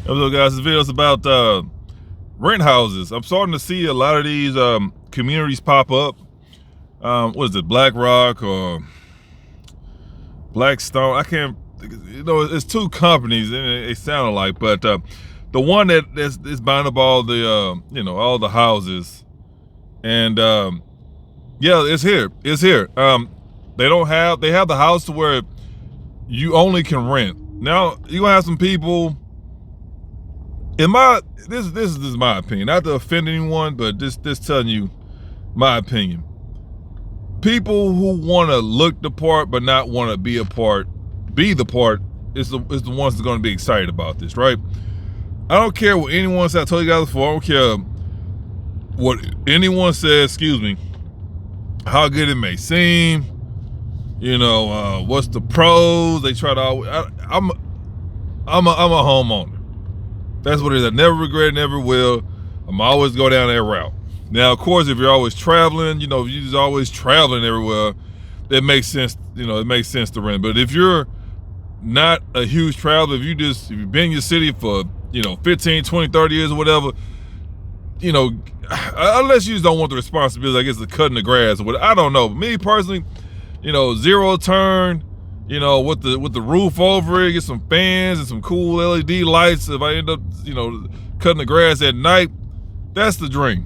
What's up, guys? This video is about rent houses. I'm starting to see a lot of these communities pop up. What is it, BlackRock or Blackstone? I can't, it's two companies and it sound alike, but the one that's buying up all the, all the houses. And yeah, it's here. It's here. They have the house to where you only can rent. Now, you're gonna have some people. This is my opinion, not to offend anyone, but just telling you my opinion. People who want to look the part but not want to be the part, is the ones that are going to be excited about this, right? I don't care what anyone says. I told you guys before, I don't care what anyone says. Excuse me, how good it may seem. What's the pros? They try to. I'm a homeowner. That's what it is. I never regret, never will. I'm always go down that route. Now, of course, if you're always traveling, you're just always traveling everywhere, it makes sense. It makes sense to rent. But if you're not a huge traveler, if you've been in your city for, 15, 20, 30 years or whatever, unless you just don't want the responsibility, I guess, of cutting the grass or whatever. I don't know. But me personally, zero turn, with the roof over it, get some fans and some cool LED lights. If I end up, cutting the grass at night, that's the dream.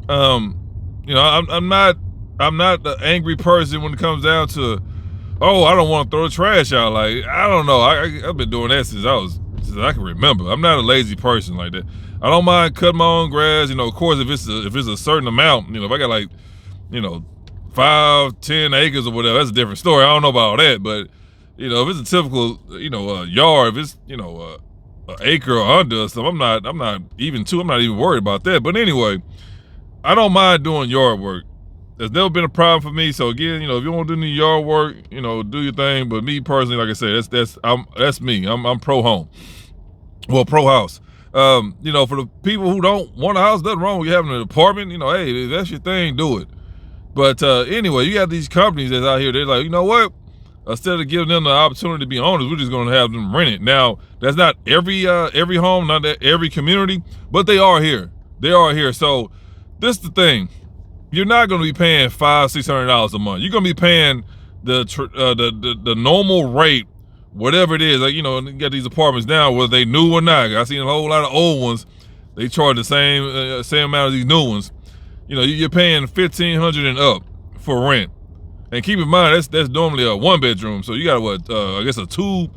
I'm not the angry person when it comes down to, oh, I don't want to throw the trash out. Like, I don't know. I've been doing that since I can remember. I'm not a lazy person like that. I don't mind cutting my own grass. Of course, if it's a certain amount, if I got like, 5-10 acres or whatever, that's a different story. I don't know about all that, but if it's a typical yard, if it's an acre or under or something, I'm not even worried about that. But anyway, I don't mind doing yard work. There's never been a problem for me. So again, if you want to do any yard work, do your thing. But me personally, like I said, that's me. I'm pro home. Well, pro house. For the people who don't want a house, nothing wrong with you having an apartment. Hey, if that's your thing, do it. But anyway, you have these companies that's out here. They're like, you know what? Instead of giving them the opportunity to be owners, we're just going to have them rent it. Now, that's not every home, not every community, but they are here. They are here. So this is the thing: you're not going to be paying $500-$600 a month. You're going to be paying the normal rate, whatever it is. Like, you got these apartments now, whether they new or not. I've seen a whole lot of old ones. They charge the same amount as these new ones. You're paying $1,500 and up for rent, and keep in mind that's normally a 1-bedroom. So you got I guess a two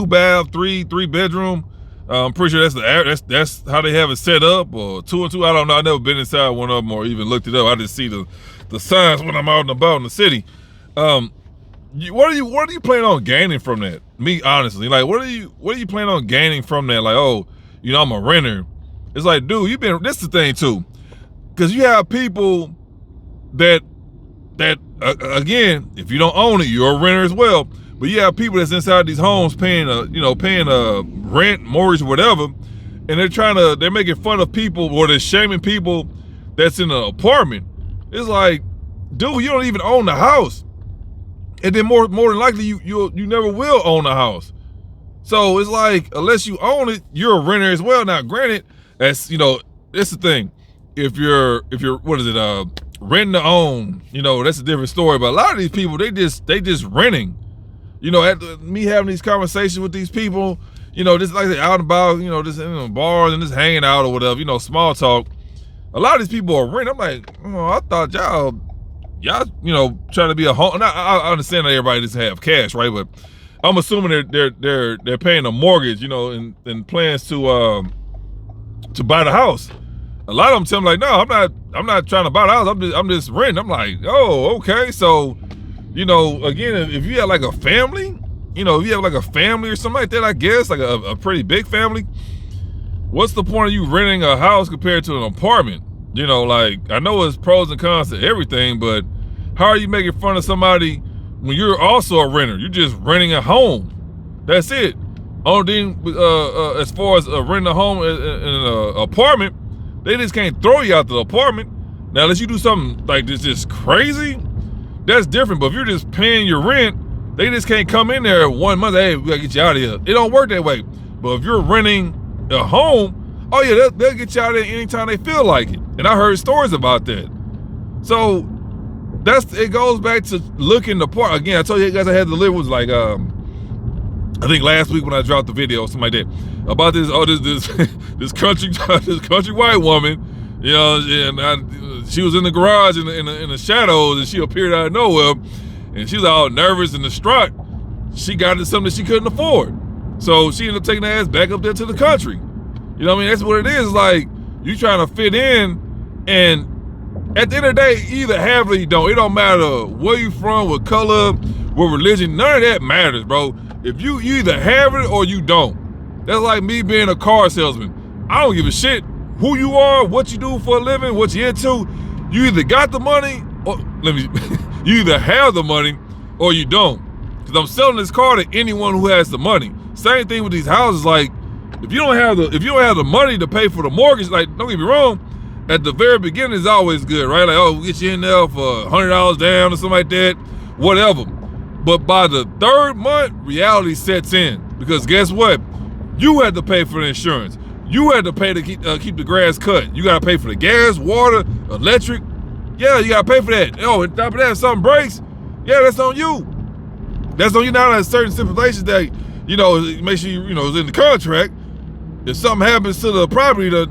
bath, three bedroom. I'm pretty sure that's how they have it set up, or 2 and 2. I don't know. I never been inside one of them or even looked it up. I just see the signs when I'm out and about in the city. What are you planning on gaining from that? Me, honestly, like what are you planning on gaining from that? Like, oh, I'm a renter. It's like, dude, this is the thing too, because you have people that again, if you don't own it, you're a renter as well. But you have people that's inside these homes paying a rent, mortgage, whatever, and they're making fun of people, or they're shaming people that's in an apartment. It's like, dude, you don't even own the house, and then more than likely you never will own a house. So it's like, unless you own it, you're a renter as well. Now, granted, that's it's the thing. If you're what is it, renting to own, that's a different story. But a lot of these people, they just renting. At me having these conversations with these people, just like I said, out and about, just in bars and just hanging out or whatever, small talk. A lot of these people are renting. I'm like, I thought y'all, trying to be a home. I understand that everybody doesn't have cash, right? But I'm assuming they're paying a mortgage, and plans to buy the house. A lot of them tell me like, no, I'm not trying to buy the house. I'm just renting. I'm like, oh, okay. So, again, if you have like a family, if you have like a family or something like that, I guess like a pretty big family, what's the point of you renting a house compared to an apartment? Like, I know there's pros and cons to everything, but how are you making fun of somebody when you're also a renter? You're just renting a home. That's it. Only thing, as far as renting a home in an apartment, they just can't throw you out the apartment. Now, unless you do something like this just crazy, that's different. But if you're just paying your rent, They just can't come in there 1 month. Hey, we gotta get you out of here. It don't work that way. But if you're renting a home, oh yeah, they'll get you out of there anytime they feel like it. And I heard stories about that. So it goes back to looking the part. Again, I told you guys I had to live with like I think last week when I dropped the video or something like that about this this country white woman, you know, and she was in the garage in the shadows, and she appeared out of nowhere, and she was all nervous and distraught. She got into something that she couldn't afford, so she ended up taking her ass back up there to the country. You know what I mean? That's what it is. Like, you trying to fit in, and at the end of the day, either have it or you don't. It don't matter where you from, what color, what religion, none of that matters, bro. If you either have it or you don't. That's like me being a car salesman. I don't give a shit who you are, what you do for a living, what you're into. You either got the money, or you either have the money or you don't. Because I'm selling this car to anyone who has the money. Same thing with these houses. Like, if you don't have the money to pay for the mortgage, like, don't get me wrong, at the very beginning is always good, right? Like, oh, we'll get you in there for $100 down or something like that, whatever. But by the third month, reality sets in, because guess what? You had to pay for the insurance. You had to pay to keep the grass cut. You got to pay for the gas, water, electric. Yeah, you got to pay for that. Oh, on top of that, if something breaks, yeah, that's on you. That's on you. Now, there's certain stipulations that, you know, make sure you know, it's in the contract. If something happens to the property, the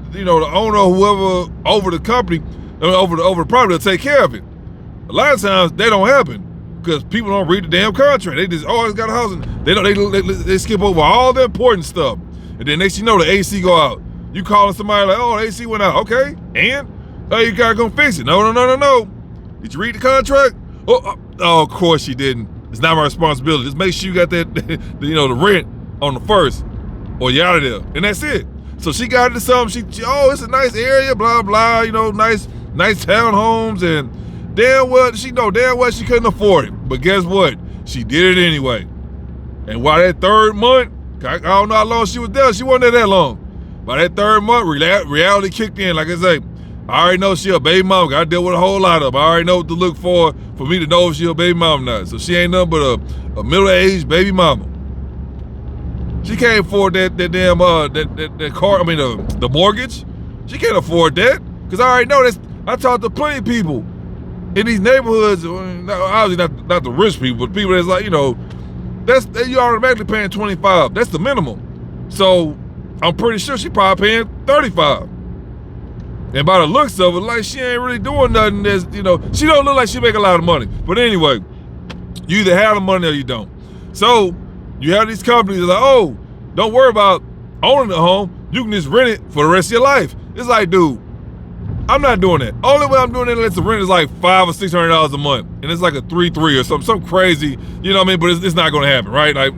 owner or whoever over the company, over the property, will take care of it. A lot of times, that don't happen. Because people don't read the damn contract. They just always got a house, and they skip over all the important stuff. And then next you know, the AC go out. You calling somebody like, oh, the AC went out. Okay, and oh, you gotta go fix it. No. Did you read the contract? Oh, of course you didn't. It's not my responsibility. Just make sure you got that, the rent on the first, or you're out of there. And that's it. So she got into something. She it's a nice area, blah blah. Nice townhomes, and damn well she couldn't afford it. But guess what? She did it anyway. And while that third month, I don't know how long she was there. She wasn't there that long. By that third month, reality kicked in. Like I say, I already know she a baby mama. I deal with a whole lot of them. I already know what to look for me to know if she a baby mama or not. So she ain't nothing but a middle-aged baby mama. She can't afford that damn that car. I mean the mortgage. She can't afford that, because I already know this. I talked to plenty of people in these neighborhoods. Obviously not the rich people, but people that's like, you automatically paying $25. That's the minimum. So I'm pretty sure she probably paying $35. And by the looks of it, like, she ain't really doing nothing that's, she don't look like she make a lot of money. But anyway, you either have the money or you don't. So you have these companies that are like, oh, don't worry about owning the home. You can just rent it for the rest of your life. It's like, dude, I'm not doing that. Only way I'm doing it is the rent is like $500 or $600 a month, and it's like a 3-3 or some crazy, you know what I mean? But it's not going to happen, right? Like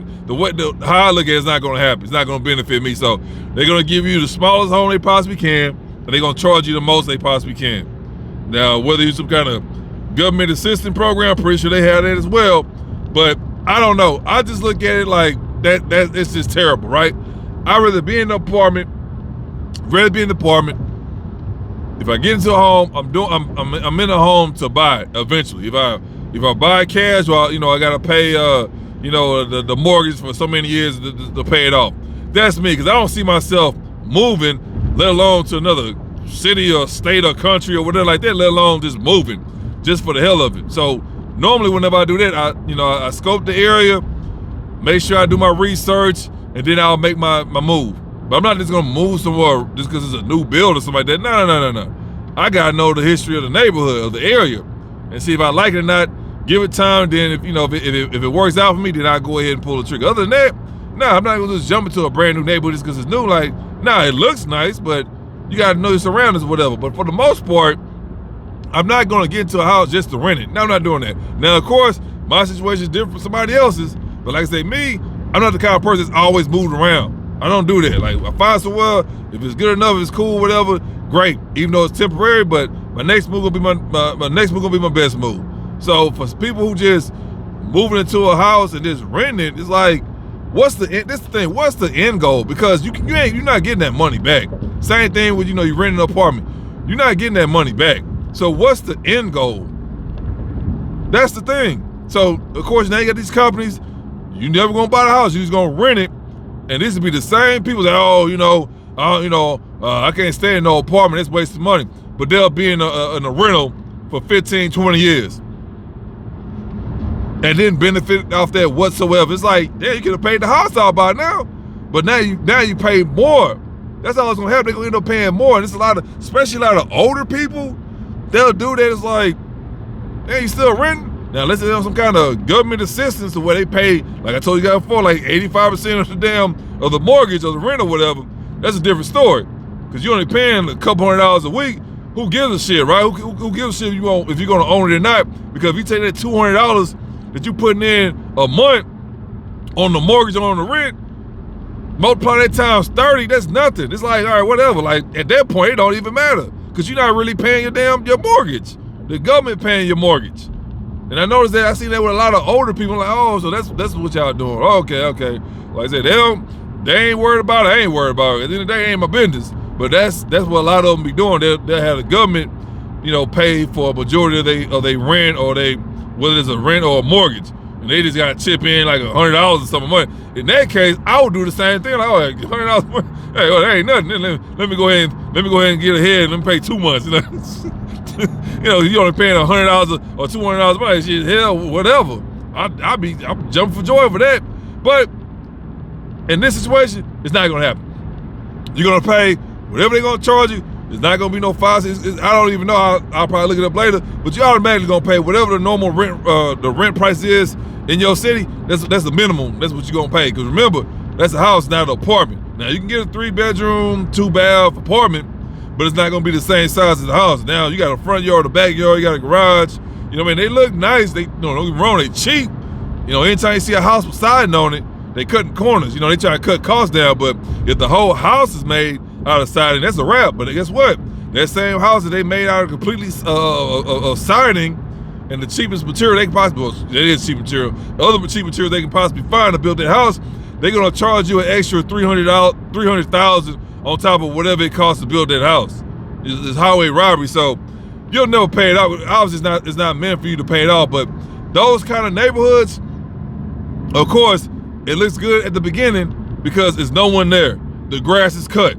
how I look at it's not going to happen. It's not going to benefit me. So they're going to give you the smallest home they possibly can, and they're going to charge you the most they possibly can. Now, whether you some kind of government assistance program, I'm pretty sure they have that as well. But I don't know. I just look at it like that it's just terrible, right? I'd rather be in an apartment. If I get into a home, I'm in a home to buy it eventually. If I buy it cash, well, I gotta pay the mortgage for so many years to pay it off. That's me, because I don't see myself moving, let alone to another city or state or country or whatever like that, let alone just moving, just for the hell of it. So normally whenever I do that, I scope the area, make sure I do my research, and then I'll make my move. But I'm not just gonna move somewhere just because it's a new build or something like that. No. I gotta know the history of the neighborhood, of the area, and see if I like it or not. Give it time. Then if it works out for me, then I go ahead and pull the trigger. Other than that, I'm not gonna just jump into a brand new neighborhood just because it's new. Like, it looks nice, but you gotta know your surroundings or whatever. But for the most part, I'm not gonna get into a house just to rent it. No, I'm not doing that. Now, of course, my situation is different from somebody else's. But like I say, me, I'm not the kind of person that's always moving around. I don't do that. Like, I find somewhere, if it's good enough, if it's cool, whatever, great. Even though it's temporary, but my next move gonna be my best move. So for people who just moving into a house and just renting it, it's like, what's the end goal? Because you're not getting that money back. Same thing with, you renting an apartment. You're not getting that money back. So what's the end goal? That's the thing. So of course now you got these companies, you never gonna buy the house, you just gonna rent it. And this would be the same people that, I can't stay in no apartment, it's wasting money. But they'll be in a rental for 15, 20 years. And didn't benefit off that whatsoever. It's like, yeah, you could have paid the house out by now. But now you pay more. That's all it's gonna happen. They're gonna end up paying more. And it's especially a lot of older people, they'll do that. It's like, hey, you still renting? Now, let's say there's some kind of government assistance to where they pay, like I told you guys before, like 85% of the mortgage or the rent or whatever. That's a different story. Because you're only paying a couple $100 a week. Who gives a shit, right? Who gives a shit if you're gonna own it or not? Because if you take that $200 that you're putting in a month on the mortgage or on the rent, multiply that times 30, that's nothing. It's like, all right, whatever. Like at that point, it don't even matter. Because you're not really paying your mortgage. The government paying your mortgage. And I noticed that I seen that with a lot of older people, like, oh, so that's what y'all doing. Okay. Like I said, they ain't worried about it, I ain't worried about it. At the end of the day, it ain't my business. But that's what a lot of them be doing. They'll have the government, pay for a majority of they rent or whether it's a rent or a mortgage. And they just gotta chip in like $100 or something money. In that case, I would do the same thing. Like, oh, $100 money. Hey, well, that ain't nothing. Let me go ahead and get ahead and let me pay 2 months. You only paying $100 or $200 a month. Shit, hell, whatever. I'm jumping for joy for that. But in this situation, it's not gonna happen. You're gonna pay whatever they're gonna charge you. It's not gonna be no fines. I don't even know. I'll probably look it up later. But you automatically gonna pay whatever the normal rent price is in your city. That's the minimum. That's what you're gonna pay. Because remember, that's a house, not an apartment. Now you can get a 3-bedroom, 2-bath apartment, but it's not gonna be the same size as the house. Now you got a front yard, a backyard, you got a garage. You know what I mean? They look nice. Don't get me wrong, they cheap. Anytime you see a house with siding on it, they cutting corners. They try to cut costs down. But if the whole house is made out of siding, that's a wrap. But guess what? That same house that they made out of completely of siding and the cheapest material they can possibly, well, it is cheap material. The other cheap material they can possibly find to build that house, they're gonna charge you an extra $300,000 on top of whatever it costs to build that house. It's highway robbery, so you'll never pay it off. Obviously, it's not meant for you to pay it off. But those kind of neighborhoods, of course, it looks good at the beginning because there's no one there. The grass is cut.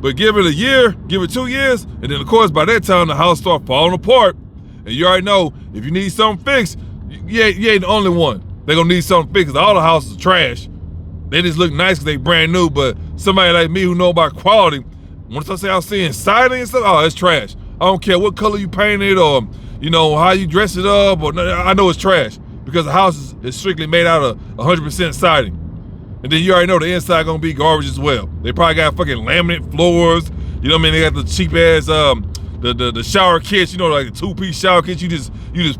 But give it a year, give it 2 years, and then of course by that time the house start falling apart. And you already know if you need something fixed, you ain't the only one. They're gonna need something fixed. All the houses are trash. They just look nice because they brand new, but somebody like me who know about quality, once I say I'm seeing siding and stuff, oh, it's trash. I don't care what color you paint it or how you dress it up, or I know it's trash because the house is strictly made out of 100% siding. And then you already know the inside gonna be garbage as well. They probably got fucking laminate floors. You know what I mean? They got the cheap ass the shower kits. Like the 2-piece shower kits. You just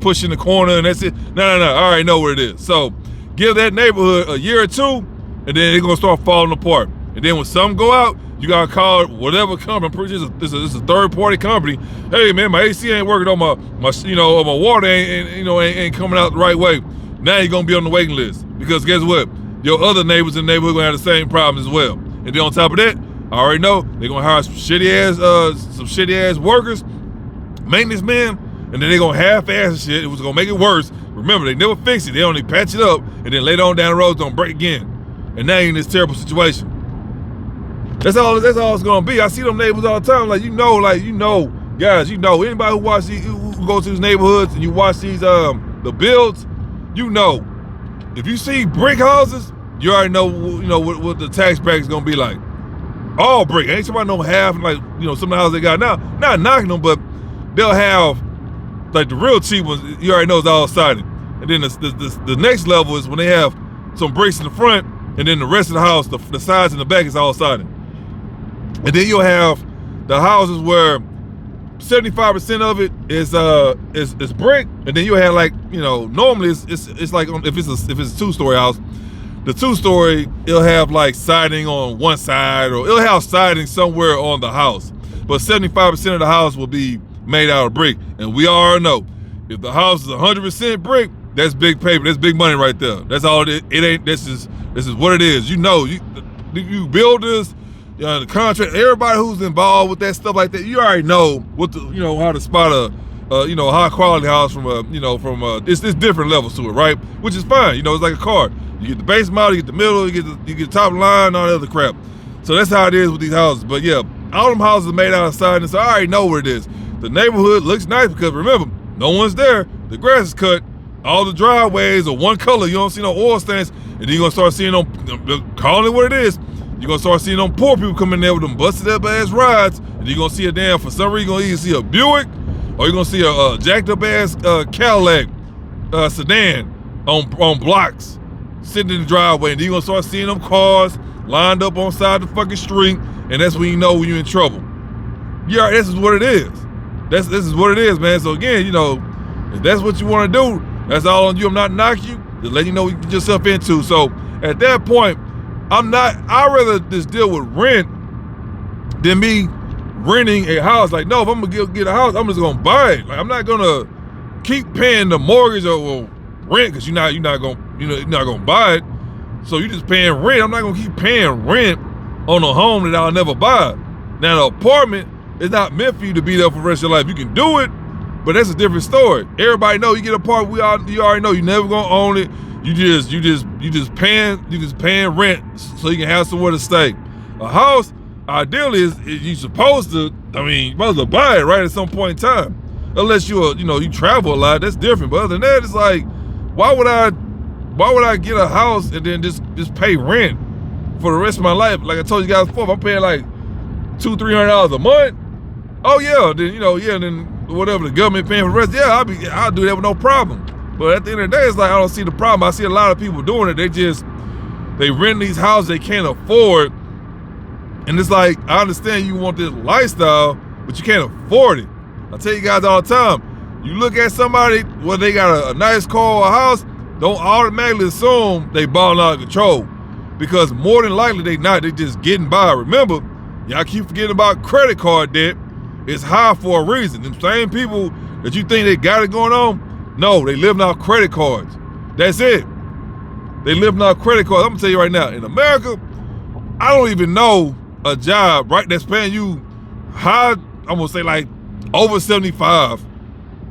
push in the corner and that's it. No. I already know what it is. So give that neighborhood a year or two, and then they're gonna start falling apart. And then when some go out, you gotta call whatever company. I'm pretty sure this is a third-party company. Hey man, my AC ain't working on my on my water ain't coming out the right way. Now you're gonna be on the waiting list because guess what? Your other neighbors in the neighborhood gonna have the same problem as well. And then on top of that, I already know they're gonna hire some shitty ass workers, maintenance men, and then they're gonna half-ass shit. It was gonna make it worse. Remember, they never fix it. They only patch it up, and then later on down the road, it's gonna break again. And now you're in this terrible situation. That's all it's gonna be. I see them neighbors all the time. Guys, anybody who goes to these neighborhoods and you watch these the builds, if you see brick houses, you already know what the tax bracket's gonna be like. All brick. Ain't somebody no half like some of the houses they got now. Not knocking them, but they'll have like the real cheap ones. You already know it's all siding. And then the next level is when they have some bricks in the front, and then the rest of the house, the sides and the back is all siding. And then you'll have the houses where 75% of it is brick, and then you have normally it's like if it's a 2-story house, the 2-story it'll have like siding on one side or it'll have siding somewhere on the house, but 75% of the house will be made out of brick. And we all know if the house is 100% brick, that's big paper, that's big money right there. That's all it ain't. This is what it is. You builders. The contract, everybody who's involved with that stuff like that, you already know how to spot you know, a high quality house from it's different levels to it, right? Which is fine. You know, it's like a car. You get the base model, you get the middle, you get the top line, all the other crap. So that's how it is with these houses. But yeah, all them houses are made out of siding, so I already know what it is. The neighborhood looks nice because remember, no one's there. The grass is cut. All the driveways are one color. You don't see no oil stains. And then you're going to start seeing them, calling it what it is. You're going to start seeing them poor people come in there with them busted up ass rides. And you're going to see for some reason, you're going to either see a Buick or you're going to see a jacked up ass Cadillac sedan on blocks sitting in the driveway. And then you're going to start seeing them cars lined up on side of the fucking street. And that's when you know when you're in trouble. Yeah, this is what it is. This is what it is, man. So again, you know, if that's what you want to do, that's all on you. I'm not knocking you. Just letting you know what you get yourself into. So at that point, I'd rather just deal with rent than me renting a house. Like, no, if I'm gonna get a house, I'm just gonna buy it. Like, I'm not gonna keep paying the mortgage or rent because you're not gonna buy it. So you're just paying rent. I'm not gonna keep paying rent on a home that I'll never buy. Now the apartment is not meant for you to be there for the rest of your life. You can do it, but that's a different story. Everybody know you get a part. You already know you never gonna own it. You just paying rent so you can have somewhere to stay. A house, ideally, is you supposed to buy it right at some point in time, unless you travel a lot. That's different. But other than that, it's like, why would I get a house and then just pay rent for the rest of my life? Like I told you guys before, if I'm paying like $200-300 a month. Oh yeah, then whatever the government paying for the rest, yeah, I'll do that with no problem. But at the end of the day, it's like I don't see the problem. I see a lot of people doing it. They rent these houses they can't afford. And it's like, I understand you want this lifestyle, but you can't afford it. I tell you guys all the time, you look at somebody, whether they got a nice car or a house, don't automatically assume they balling out of control. Because more than likely they just getting by. Remember, y'all keep forgetting about credit card debt. It's high for a reason. The same people that you think they got it going on, no, they living off credit cards. That's it. They living off credit cards. I'm gonna tell you right now, in America, I don't even know a job, right, that's paying you high, I'm gonna say like over 75,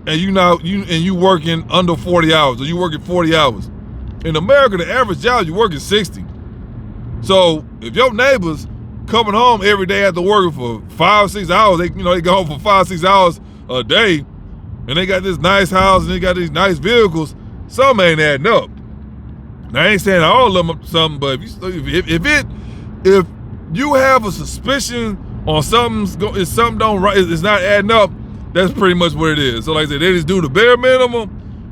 and you working under 40 hours, or you working 40 hours. In America, the average job you working 60. So if your neighbors coming home every day after working for 5-6 hours, they go home for 5-6 hours a day, and they got this nice house and they got these nice vehicles, some ain't adding up. Now I ain't saying all of them up to something, but if you have a suspicion on if something don't right, it's not adding up, that's pretty much what it is. So like I said, they just do the bare minimum,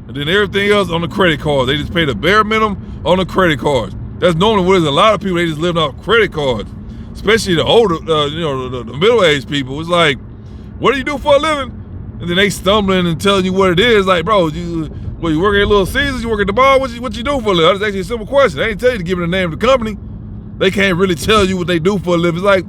and then everything else on the credit cards. They just pay the bare minimum on the credit cards. That's normally what it is. A lot of people, they just live off credit cards, especially the older, the middle-aged people. It's like, what do you do for a living? And then they stumbling and telling you what it is. Like, bro, you work at Little Caesars? You work at the bar? What you do for a living? That's actually a simple question. They ain't tell you to give them the name of the company. They can't really tell you what they do for a living. It's like,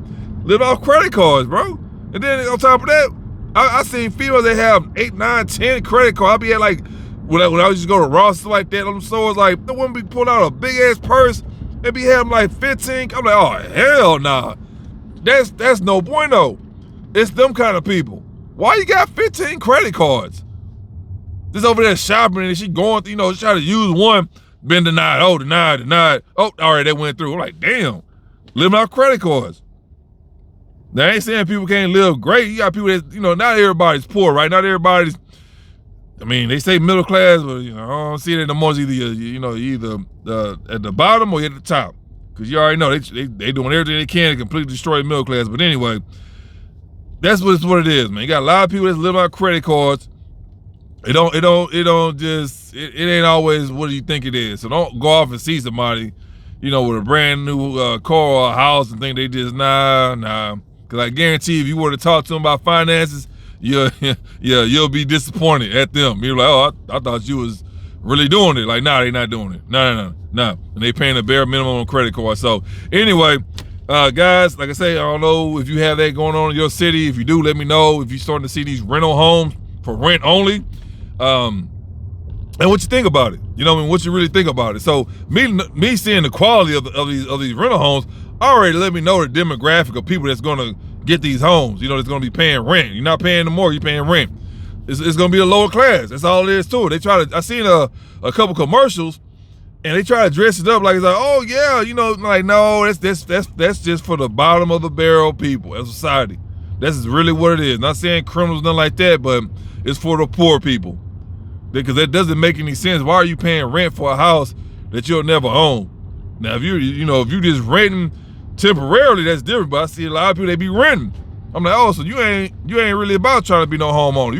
live off credit cards, bro. And then on top of that, I seen females that have 8, 9, 10 credit cards. I be at like, when I used to go to Ross like that, on the stores, like, the woman be pulling out a big ass purse and be having like 15. I'm like, oh, hell nah. That's no bueno. It's them kind of people. Why you got 15 credit cards? Just over there shopping and she going through, trying to use one, been denied. Oh, denied. Oh, all right, that went through. I'm like, damn, living off credit cards. Now, I ain't saying people can't live great. You got people that, not everybody's poor, right? Not everybody's, they say middle class, but, I don't see it no more. Either at the bottom or at the top. Because you already know they doing everything they can to completely destroy the middle class. But anyway, that's what it is, man. You got a lot of people that live on credit cards. It ain't always what you think it is. So don't go off and see somebody, with a brand new car or a house and think they just nah. Because I guarantee if you were to talk to them about finances, you'll be disappointed at them. You're like, oh, I thought you was really doing it. Like, nah, they not doing it. No. And they paying the bare minimum on credit card. So anyway, guys, like I say, I don't know if you have that going on in your city. If you do, let me know. If you're starting to see these rental homes for rent only, and what you think about it. What you really think about it. So me seeing the quality of these rental homes already let me know the demographic of people that's gonna get these homes. That's gonna be paying rent. You're not paying the mortgage, you're paying rent. It's gonna be a lower class. That's all it is to it. They try to. I seen a couple commercials, and they try to dress it up like it's like, oh yeah, you know, like no, that's just for the bottom of the barrel people in society. That's really what it is. Not saying criminals, nothing like that, but it's for the poor people. Because that doesn't make any sense. Why are you paying rent for a house that you'll never own? Now, if you just renting temporarily, that's different. But I see a lot of people, they be renting. I'm like, oh, so you ain't really about trying to be no homeowner.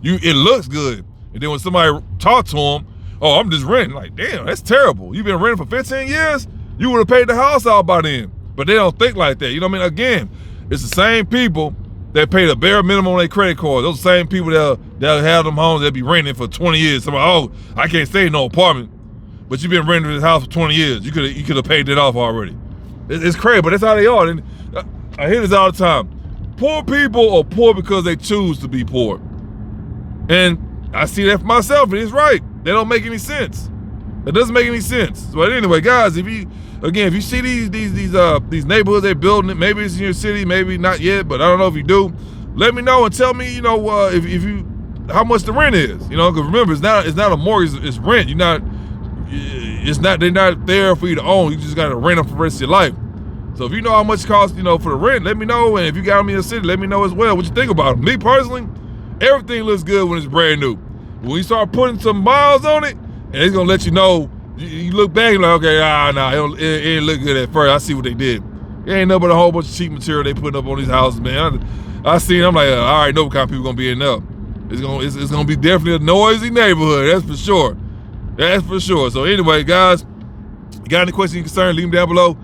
It looks good. And then when somebody talk to them, oh, I'm just renting. Like, damn, that's terrible. You've been renting for 15 years? You would have paid the house out by then. But they don't think like that. You know what I mean? Again, it's the same people that pay the bare minimum on their credit card. Those same people that'll have them homes that be renting for 20 years. Somebody, oh, I can't stay in no apartment, but you've been renting this house for 20 years. You could have paid that off already. It's crazy, but that's how they are. And I hear this all the time. Poor people are poor because they choose to be poor. And I see that for myself, and it's right. They don't make any sense. It doesn't make any sense. But anyway, guys, if you see these neighborhoods they're building, maybe it's in your city, maybe not yet, but I don't know if you do. Let me know and tell me, if you how much the rent is. Because remember, it's not a mortgage, it's rent. They're not there for you to own. You just got to rent them for the rest of your life. So if you know how much it costs, for the rent, let me know. And if you got them in your city, let me know as well what you think about them. Me personally, everything looks good when it's brand new. When you start putting some miles on it, and it's gonna let you know. You look back and like, okay, it ain't look good at first. I see what they did. It ain't nothing but a whole bunch of cheap material they putting up on these houses, man. I seen. I'm like, all right, know what kind of people gonna be in there. It's gonna be definitely a noisy neighborhood. That's for sure. That's for sure. So anyway, guys, you got any questions, concerns, leave them down below.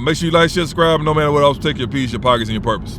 Make sure you like, share, subscribe. No matter what else, take your peace, your pockets, and your purpose.